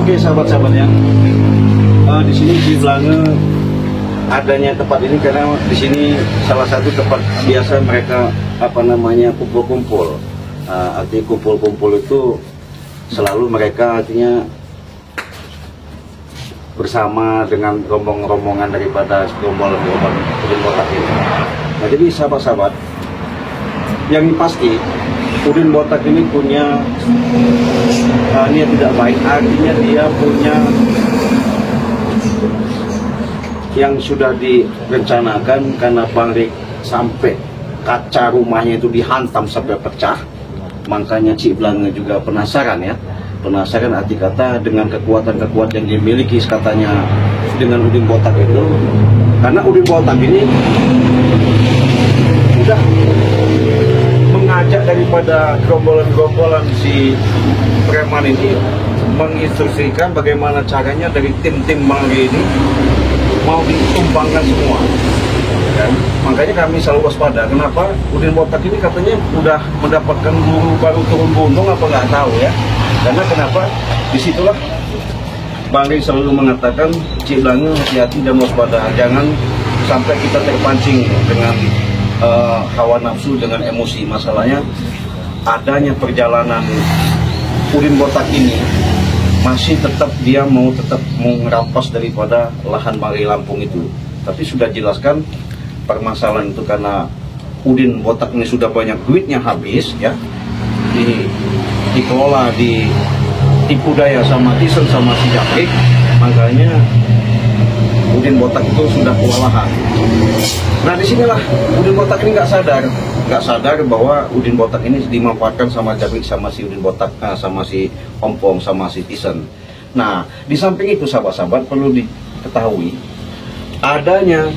Oke sahabat-sahabat ya, di sini di Blange adanya tempat ini karena di sini salah satu tempat biasa mereka kumpul-kumpul. Artinya kumpul-kumpul itu selalu mereka artinya bersama dengan rombongan daripada rombongan Udin Botak ini. Nah jadi sahabat-sahabat, yang pasti Udin Botak ini punya niat tidak baik, artinya dia punya yang sudah direncanakan karena Bang Rik sampai kaca rumahnya itu dihantam sampai pecah. Makanya Cik Blange juga penasaran ya, penasaran arti kata dengan kekuatan-kekuatan yang dimiliki katanya dengan Udin Botak itu, karena Udin Botak ini sudah mengajak daripada gerombolan-gerombolan si preman ini, menginstruksikan bagaimana caranya dari tim-tim Bang Rik ini mau ditumbangkan semua. Dan makanya kami selalu waspada. Kenapa? Udin Botak ini katanya udah mendapatkan guru baru turun gunung apa nggak tahu ya. Karena kenapa? Disitulah Bang Rik selalu mengatakan, Cik Blange hati-hati dan waspada, jangan sampai kita terpancing dengan hawa nafsu, dengan emosi. Masalahnya adanya perjalanan Udin Botak ini masih tetap dia mau merampas daripada lahan Bang Rik Lampung itu. Tapi sudah jelaskan permasalahan itu karena Udin Botak ini sudah banyak duitnya habis ya, dikelola ditipu daya sama Tisen sama si Japrik, makanya Udin Botak itu sudah kewalahan. Nah disinilah Udin Botak ini nggak sadar bahwa Udin Botak ini dimanfaatkan sama Japrik, sama si Udin Botak, sama si Ompong, sama si Tisen. Nah di samping itu sahabat-sahabat perlu diketahui adanya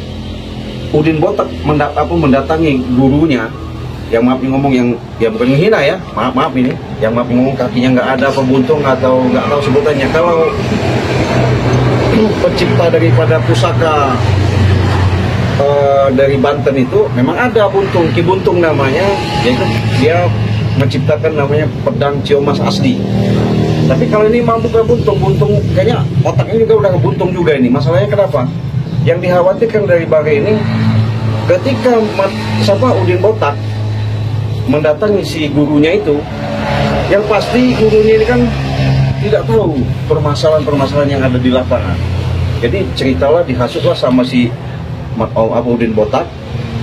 Udin Botak mendatangi gurunya, yang maaf ngomong yang bukan menghina ya, maaf ini, yang maaf ngomong kakinya nggak ada apa buntung atau nggak tahu sebutannya. Kalau pencipta daripada pusaka dari Banten itu memang ada buntung, Ki Buntung namanya, yaitu dia menciptakan namanya pedang Ciomas Asdi. Tapi kalau ini mampu ke buntung kayaknya otaknya juga udah kebuntung juga ini. Masalahnya kenapa? Yang dikhawatirkan dari Bang Rik ini, ketika Udin Botak mendatangi si gurunya itu, yang pasti gurunya ini kan tidak tahu permasalahan-permasalahan yang ada di lapangan. Jadi ceritalah, dihasutlah sama si Udin Botak,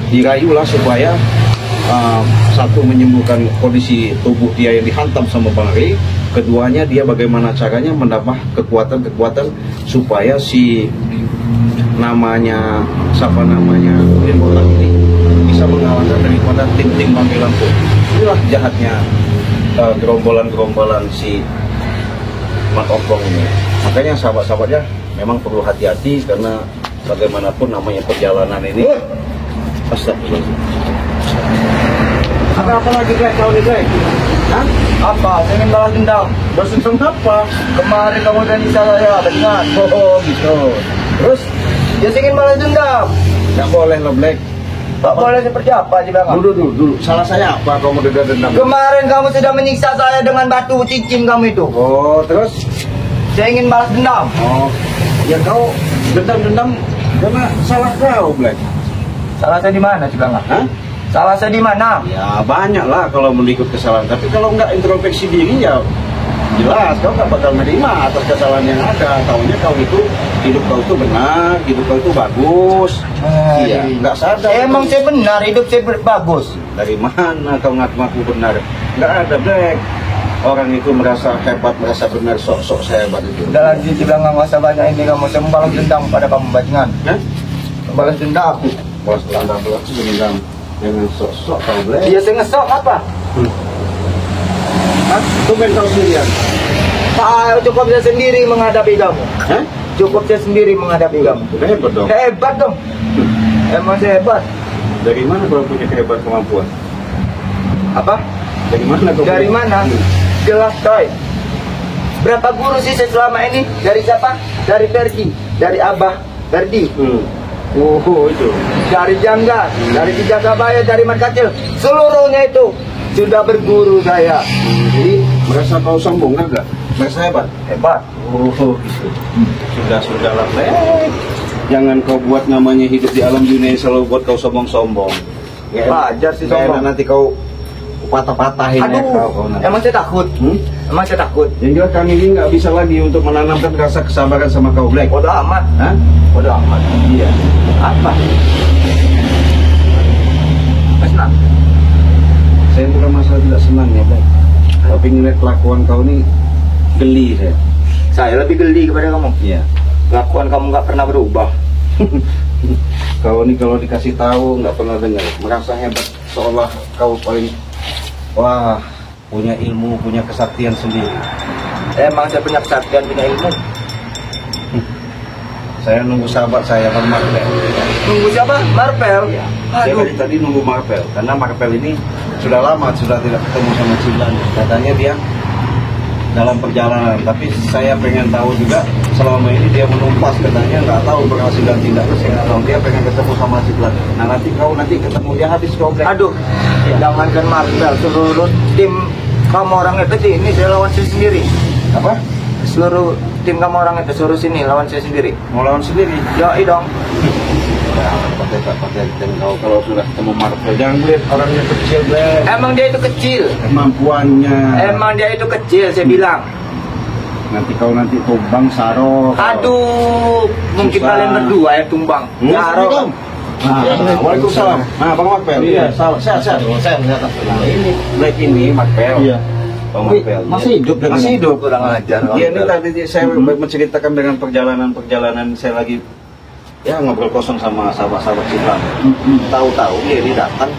dirayulah supaya satu menyembuhkan kondisi tubuh dia yang dihantam sama Bang Rik, keduanya dia bagaimana caranya menambah kekuatan supaya si Udin Botak ini bisa mengalahkan daripada tim-tim Bang Rik Lampung. Inilah jahatnya gerombolan-gerombolan si Mat Ompong ini. Makanya sahabat-sahabatnya memang perlu hati-hati, karena bagaimanapun namanya perjalanan ini. Astagfirullahaladzim. Apa lagi Greg kau nih Greg? Hah? Apa? Saya ingin balas dendam. Balas dendam apa? Kemarin kamu dan Isa saya ingat. Oh gitu. Terus? Ya saya ingin balas dendam. Nggak boleh lo Black. Pak boleh seperti apa sih Bang? Dulu. Salah saya apa kamu dendam? Kemarin kamu sudah menyiksa saya dengan batu cincin kamu itu. Oh terus? Saya ingin balas dendam. Oh, ya kau dendam karena salah kau Black. Salah saya di mana sih Bang? Hah? Salah saya di mana? Ya banyak lah kalau mengikut kesalahan. Tapi kalau nggak introspeksi diri ya jelas kau nggak bakal menerima atas kesalahan yang ada. Taunya kau itu hidup kau itu benar, hidup kau itu bagus. Iya, nggak sadar. Emang saya benar, hidup saya bagus. Dari mana kau ngaku benar? Nggak ada Black. Orang itu merasa hebat, merasa benar, sok-sok saya hebat itu. Udah lanjut bilang nggak usah banyak ini, kamu saya membalas dendam pada kamu bajingan. Membalas dendam. Balas dendam. Dengan sok-sok kau Black. Iya saya ngesok apa? Tumben kau sendirian. Cukup saya sendiri menghadapi kamu. Cukup saya sendiri menghadapi kamu. Udah hebat dong. Hebat dong. Emang saya hebat. Dari mana kau punya kehebat kemampuan? Apa? Dari mana kau? Dari mana? Jelas coy. Berapa guru sih saya selama ini? Dari siapa? Dari Ferdi, dari Abah Ferdi. Oh itu. Dari Jangga, dari Tijagabaya, dari Mat Kacil. Seluruhnya itu Sudah berguru saya. Jadi merasa kau sombong enggak? Merasa hebat? Hebat. Oh gitu. Sudahlah, Black. Jangan kau buat namanya hidup di alam dunia yang selalu buat kau sombong-sombong. Ya, Wajar sih nggak sombong. enak nanti kau patah-patahin ya kau nanti. Emang saya takut. Emang saya takut. Yang jelas kami ini nggak bisa lagi untuk menanamkan rasa kesabaran sama kau, Black. Bodoh amat. Hah? Bodoh amat. Iya. Apa? Senang. Saya bukan masalah tidak senang ya, Black. Tapi ngeliat kelakuan kau ini geli saya. Saya lebih geli kepada kamu. Iya. Kelakuan kamu nggak pernah berubah. Kau ini kalau dikasih tahu nggak pernah dengar, merasa hebat, seolah kau paling wah punya ilmu, punya kesaktian sendiri. Emang saya punya kesaktian, punya ilmu. Saya nunggu sahabat saya Bang Marpel. Nunggu siapa? Marpel. Iya. Saya Aduh. dari tadi nunggu Marpel karena Marpel ini sudah lama sudah tidak ketemu sama Cilan. Katanya dia dalam perjalanan, tapi saya pengen tahu juga selama ini dia menumpas, katanya nggak tahu berhasil dan tidak, saya nggak tahu, dia pengen ketemu sama Cilan. Nah nanti kau ketemu dia habis kau Black. Aduh, jangankan Marpel, seluruh tim kamu orang itu ini saya lawan saya sendiri. Apa? Seluruh tim kamu orang itu suruh sini lawan saya sendiri. Mau lawan sendiri? Yoi dong. Ya, pakai dan kau kalau sudah ketemu Marvel jangan lihat orangnya kecil, Black. Emang dia itu kecil. Kemampuannya. Emang dia itu kecil, saya bilang. Nanti kau tumbang Saro. Aduh, mungkin Susah. kalian berdua yang tumbang. Assalamualaikum. Waalaikumsalam. Nah, Bang Marvel. Iya, sehat. Saya melihat Ini Black ini Marvel. Iya. Bang Marvel. Masih hidup dengan Masih hidup. Kurang ajar. Iya, ini tadi saya menceritakan dengan perjalanan saya lagi ya ngobrol kosong sama sahabat-sahabat Cipran. Tahu-tahu dia datang.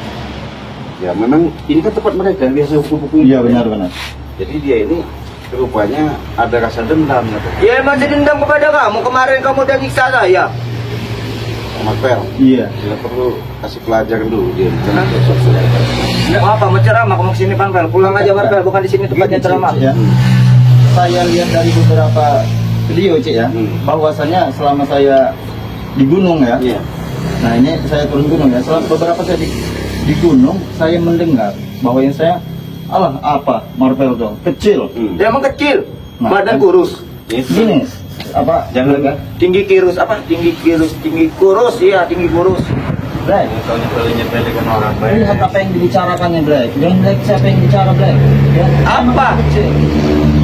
Ya memang ini kan tempat mereka biasa kumpul-kumpul. Iya, benar. Jadi dia ini rupanya ada rasa dendam gitu. Ya emang saya dendam kepada kamu. Kemarin kamu udah nyiksa saya. Marvel. Iya. Tidak perlu kasih pelajaran dulu dia. Hah? Mau apa? Mau ceramah? Kamu kesini Marpel? Pulang aja Marpel. Bukan di sini tempatnya ceramah. Cik, ya. Saya lihat dari beberapa video, Cik ya, bahwasanya selama saya di gunung ya. Iya. Nah, ini saya turun gunung ya. Selama beberapa saya di gunung, saya mendengar bahwa yang saya apa Marvel dong, kecil. Dia emang kecil. Nah, Badan kurus. Gini, apa? Jangan Tinggi kurus apa? Tinggi kurus. Iya, tinggi kurus. Black. kalau nyepele kan orang Lihat apa yang dibicarakannya Black. Yang Black siapa yang bicara Black? Ya. Apa? Kecil.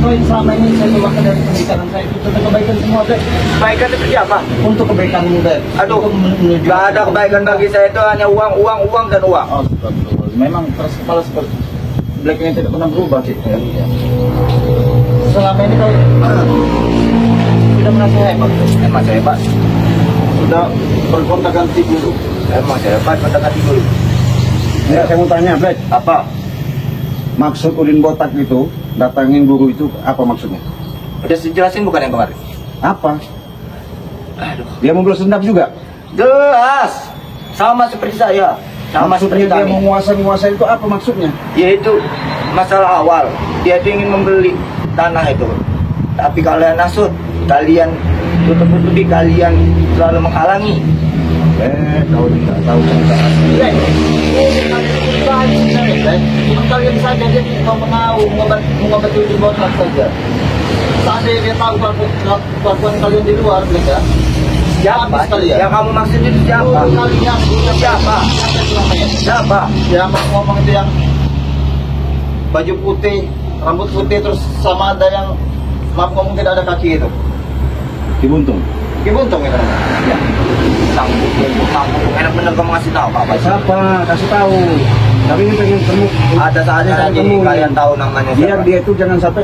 Kau yang selama ini saya keluarkan dari pembicaraan saya itu tentang kebaikan semua Black. Kebaikan itu siapa? Untuk kebaikanmu Black. Aduh, Untuk menuju gak ada kebaikan bagi saya itu hanya uang dan uang. Oh, betul. Memang keras kepala seperti Black yang tidak pernah berubah sih. Ya. Selama ini kau sudah merasa hebat. Emang saya hebat. sudah berkontak ganti dulu. Emang saya hebat kontak ganti dulu. Ya, saya mau tanya, Black. Apa? Maksud Udin Botak itu datangin guru itu apa maksudnya? Udah dijelasin bukan yang kemarin? Apa? Aduh. Dia mau balas dendam juga? Jelas. Sama seperti saya. Sama Maksudnya seperti dia kami. mau menguasai itu apa maksudnya? Yaitu masalah awal. Dia itu ingin membeli tanah itu. Tapi kalian hasut, kalian tutup-tutupi, kalian selalu menghalangi. Kau tidak tahu cerita asli. Black. Cuma kalian saja dia kau mengaku mengobati di botak saja. Seandainya dia tahu kelakuan kalian di luar, Black ya. Siapa? Habis kalian. Yang kamu maksud itu siapa? Kalian Siapa? Siapa? Yang ngomong itu yang baju putih, rambut putih, terus sama ada yang maaf ngomong tidak ada kaki itu. Dibuntung. Buntung itu namanya. Ya. Tanggung. Enak bener kamu ngasih tahu apa? Siapa? Kasih tahu. Tapi ini pengen temu. Ada saatnya nanti kalian tahu namanya Biar siapa. dia itu jangan sampai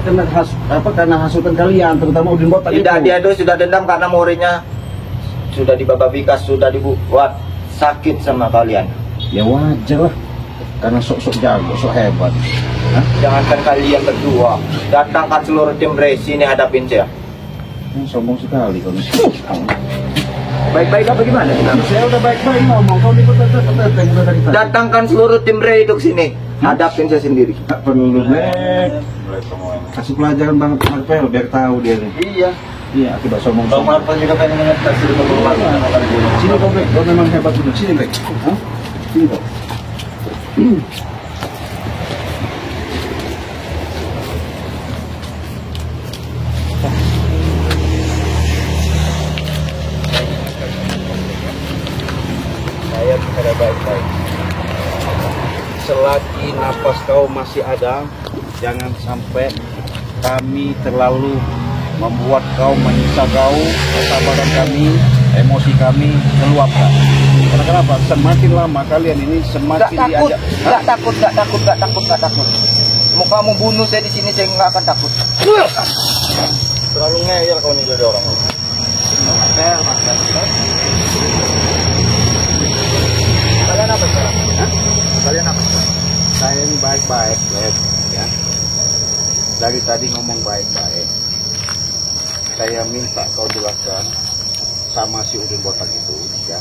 karena hasutan kalian, terutama Udin Botak itu. Tidak, dia itu sudah dendam karena muridnya sudah dibababikas, sudah dibuat sakit sama kalian. Ya wajar lah. Karena sok-sok jago, sok hebat. Hah? Jangankan kalian berdua, datangkan seluruh tim resi ini hadapin saya. Sombong sekali kau. Baik-baik apa gimana? Saya udah baik-baik ngomong, kau dipetet-petet dari tadi. Datangkan seluruh tim rei itu sini, hadapin saya sendiri. Tak perlu, Black. Kasih pelajaran banget Marvel biar tahu dia nih. Iya. Iya, akibat sombong. Bang Marco juga pengen mengetes di rumah. Sini kau, Black. Kau memang hebat juga. Sini, Black. Hah? Sini kau. Saya bicara baik-baik. Selagi napas kau masih ada, jangan sampai kami terlalu membuat kau menyiksa kau, kesabaran kami, emosi kami meluapkan. Karena kenapa? Semakin lama kalian ini semakin diajak. Nggak takut. Mau kamu bunuh saya di sini, saya nggak akan takut. Terlalu ngeyel kau nih jadi orang. Kalian apa sekarang? Kalian apa sekarang? Saya ini baik-baik, Led, ya. Dari tadi ngomong baik-baik. Saya minta kau jelaskan sama si Udin Botak itu, ya.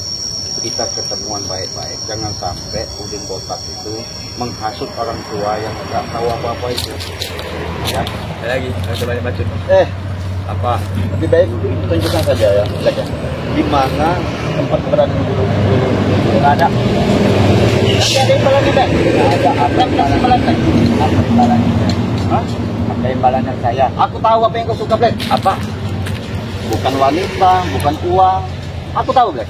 Kita ketemuan baik-baik. Jangan sampai Udin Botak itu menghasut orang tua yang nggak tahu apa-apa itu. Ya. Lagi, nggak usah banyak bacot. Apa? Lebih baik tunjukkan saja ya, Black ya. Di mana tempat keberadaan guru? Nggak ada. Nanti ada imbalannya, Black. Nggak ada. Apa imbalannya? Apa imbalannya? Hah? Apa imbalannya saya? Aku tahu apa yang kau suka, Black. Apa? Bukan wanita, bukan uang. Aku tahu, Black.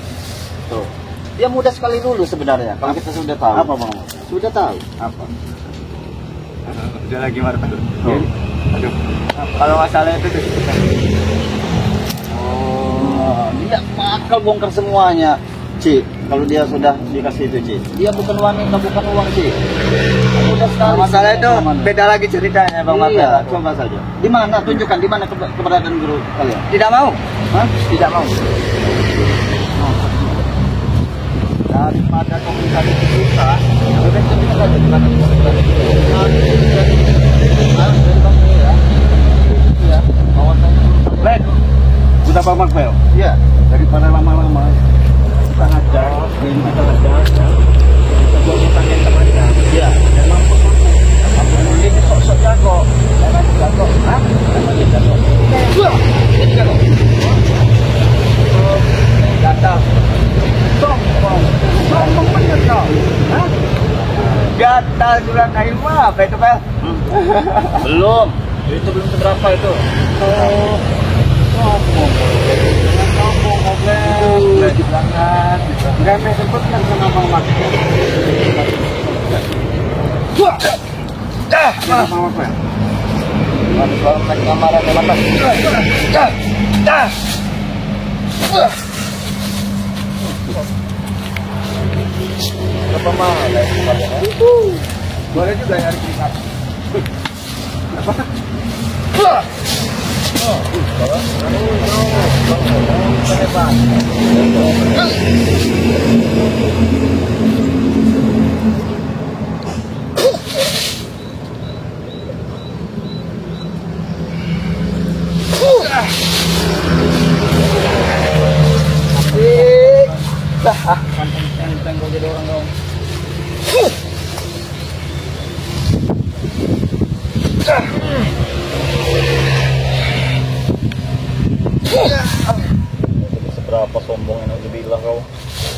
Tuh. Dia mudah sekali dulu sebenarnya. Kalau kita sudah tahu. Apa, Bang? Sudah tahu. Apa? Udah lagi marah. Tuh. Aduh. Kalau masalah itu Oh, dia bakal bongkar semuanya, Ci. Kalau dia sudah dikasih itu, Ci. Dia bukan wanita, bukan uang, Ci. Mudah sekali. masalah itu beda lagi ceritanya, Bang Marta. Iya, coba saja. Di mana? Tunjukkan di mana keberadaan guru kalian. Tidak mau. Hah? Tidak mau. Daripada kau mencari kita, lebih baik tunjukkan saja di mana keberadaan guru. Ya, kawasan Led, udah Pak Makbel. Iya. Daripada lama-lama kita ngajak, kita ngajak, ya. Kita buat utang yang terbaca. Iya. Memang ini sok-sok jago. Jangan jago, hah? Jangan jago. Ini jago. Gatal. Sombong bener kau. Hah? Gatal kurang air mah apa itu, Pel? Belum. Itu belum seberapa itu. Oh, sombong. Sombong, Makbel. Jangan. Nggak mau sebutkan sama Bang Makbel. Sama Bang Makbel. Habis baru naik kamar ada lantas. Berapa mahal ya kalian? Boleh juga nyari keringat. Enteng kau jadi orang kau. Seberapa sombong yang udah bilang kau.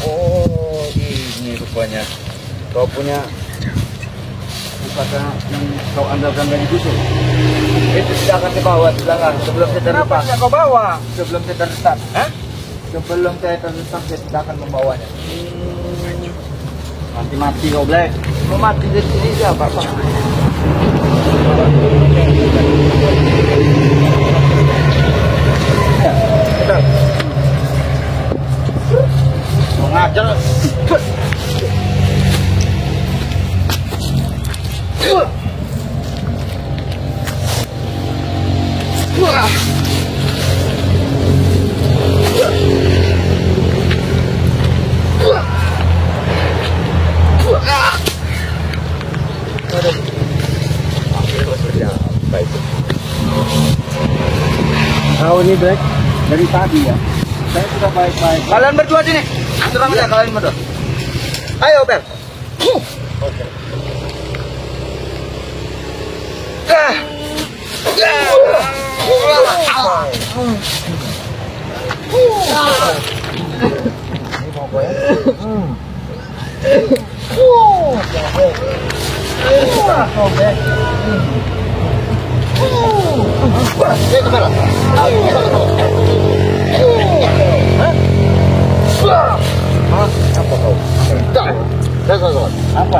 Oh, ini rupanya. Kau punya pusaka yang kau andalkan dari Gusur. Itu tidak akan dibawa di belakang sebelum saya Kenapa terlepas. tidak kau bawa? Sebelum saya terletak. Hah? Sebelum saya terletak saya tidak akan membawanya. Mati-mati kau, Black. Mau mati di sini siapa, Pak? Mengajar. Kau ini Black dari tadi ya. Saya sudah baik-baik. Kalian berdua sini. Serang aja kalian berdua. Ayo, Bel. Saya kemana? Apa kau? Apa?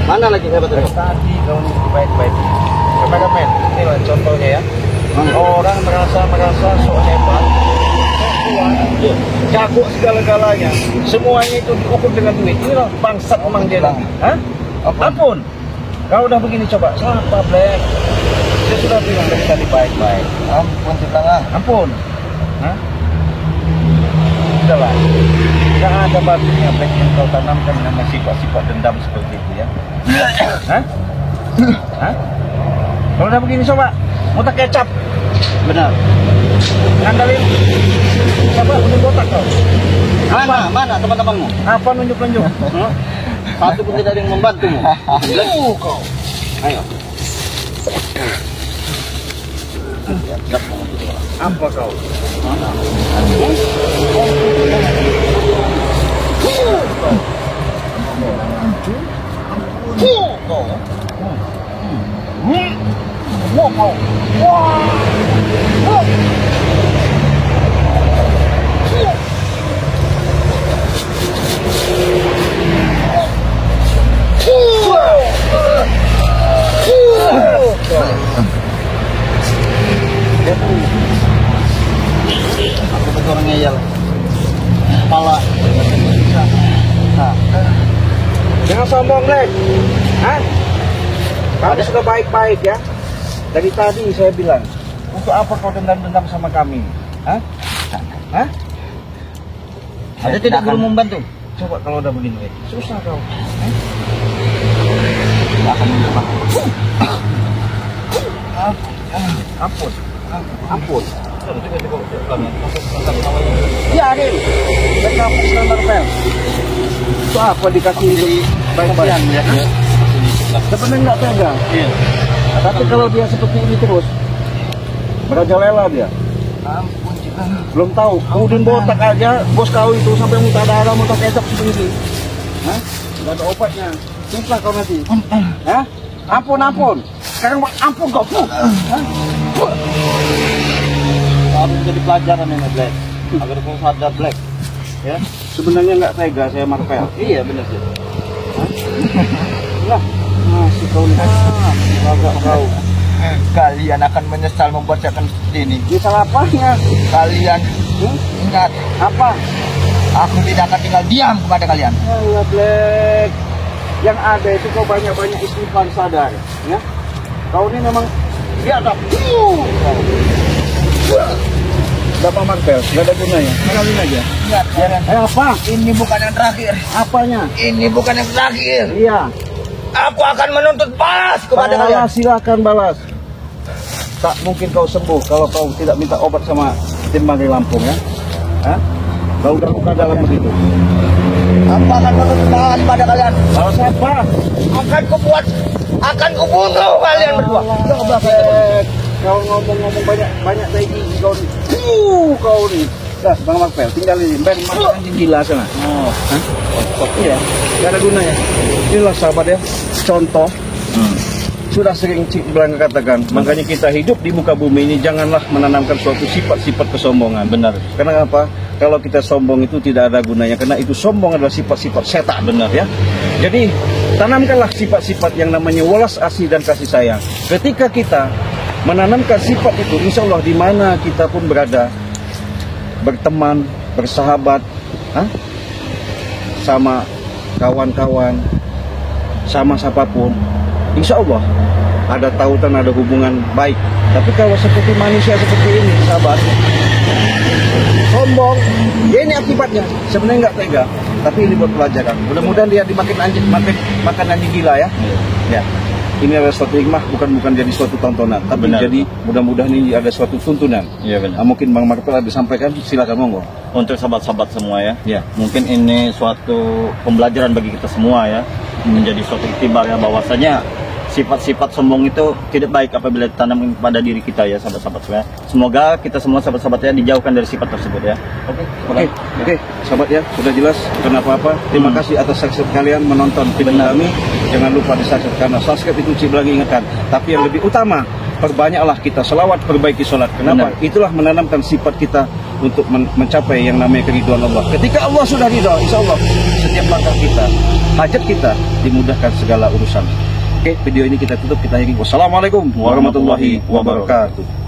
Mana lagi hebat kau? Tadi kau baik-baik. Kameramen, ini lah contohnya ya. Orang merasa so hebat, jago segala-galanya. Semuanya itu diukur dengan duit. Ini lah bangsat emang dia. Hah? Ampun. Kau udah begini coba. Siapa Black? Saya sudah bilang dari tadi baik-baik. Ampun Ciplang. Ampun. Hah? Udahlah. Tidak ada baginya Black yang kau tanamkan dengan sifat-sifat dendam seperti itu ya. Hah? Hah? Kalau udah begini coba, mutak kecap. Benar. Ngandalin. Coba udah botak kau. Mana teman-temanmu? Apa nunjuk-nunjuk? Satu pun tidak ada yang membantumu. Kau. Ayo. Apa kau? Aku betul orang ngeyel. Kepala. Jangan sombong, Black. Hah? Kamu sudah baik-baik ya. Dari tadi saya bilang, untuk apa kau dendam-dendam sama kami? Hah? Hah? Ada tidak perlu membantu? Coba kalau udah begini, Black. Susah kau. Hah? Akan mencoba. Ampun. Ampun. Ya, Adil. Mereka Muslim Marvel. Itu apa dikasih baik-baik ya? Sebenarnya nggak tega. Iya. Tapi kalau dia seperti ini terus, merajalela dia. Ampun Ciplang. Belum tahu. Kemudian botak aja, bos kau itu sampai muntah darah, muntah kecap seperti ini. Hah? Nggak ada obatnya. Susah kau nanti. Hah? Ampun. Sekarang ampun kau. Hah? Harus jadi pelajaran ini Black. Agar kau sadar Black. Ya, sebenarnya nggak tega saya Marvel. Iya benar sih. Lah, masih kau nih. Agak kau. Kalian akan menyesal membuat saya akan seperti ini. Ini salah apanya? Kalian ingat, Apa? aku tidak akan tinggal diam kepada kalian. Alah Black. Yang ada itu kau banyak-banyak istighfar sadar. Ya. Kau ini memang biadab. Bapak Marvel, nggak ada gunanya. Kenalin aja. Ingat, jangan. Apa? Ini bukan yang terakhir. Apanya? Ini bukan yang terakhir. Iya. Aku akan menuntut balas kepada kalian. Balas, silakan balas. Tak mungkin kau sembuh kalau kau tidak minta obat sama tim Magri Lampung ya. Hah? Kau udah luka dalam begitu. Aku akan menuntut balas pada kalian. Balas apa? Akan kubunuh kalian berdua. Coba kau ngomong-ngomong banyak lagi kau nih. Kau nih. Dah, Bang Marvel, tinggalin. Ben, makan anjing gila sana. Oh, hah? Iya, gak ada gunanya. Inilah sahabat ya, contoh. Sudah sering Cik Belanga katakan, makanya kita hidup di muka bumi ini janganlah menanamkan suatu sifat-sifat kesombongan. Benar. Karena apa? Kalau kita sombong itu tidak ada gunanya, karena itu sombong adalah sifat-sifat setan. Benar ya. Jadi tanamkanlah sifat-sifat yang namanya welas asih dan kasih sayang. Ketika kita menanamkan sifat itu, insya Allah di mana kita pun berada, berteman, bersahabat, sama kawan-kawan, sama siapapun, insya Allah ada tautan, ada hubungan baik. Tapi kalau seperti manusia seperti ini, sahabat, sombong, ya ini akibatnya. Sebenarnya nggak tega, tapi ini buat pelajaran. Mudah-mudahan dia dimakan anjing gila ya. Ya. Ini adalah suatu hikmah, bukan jadi suatu tontonan, tapi Benar. jadi mudah-mudahan ini ada suatu tuntunan. Iya benar. Mungkin Bang Marvel ada disampaikan, silakan monggo. Untuk sahabat-sahabat semua ya, Ya. mungkin ini suatu pembelajaran bagi kita semua ya, menjadi suatu iktibar ya bahwasanya sifat-sifat sombong itu tidak baik apabila ditanam pada diri kita ya sahabat-sahabat semua. Semoga kita semua sahabat-sahabat ya dijauhkan dari sifat tersebut ya. Oke, sahabat ya, sudah jelas. Kenapa apa? Terima kasih atas subscribe kalian menonton video kami. Jangan lupa di subscribe karena subscribe itu Cik lagi ingatkan. Tapi yang lebih utama, perbanyaklah kita selawat, perbaiki sholat. Kenapa? Benar. Itulah menanamkan sifat kita untuk mencapai yang namanya keriduan Allah. Ketika Allah sudah ridho, insya Allah setiap langkah kita, hajat kita dimudahkan segala urusan. Oke, video ini kita tutup, kita akhiri. Wassalamualaikum warahmatullahi wabarakatuh.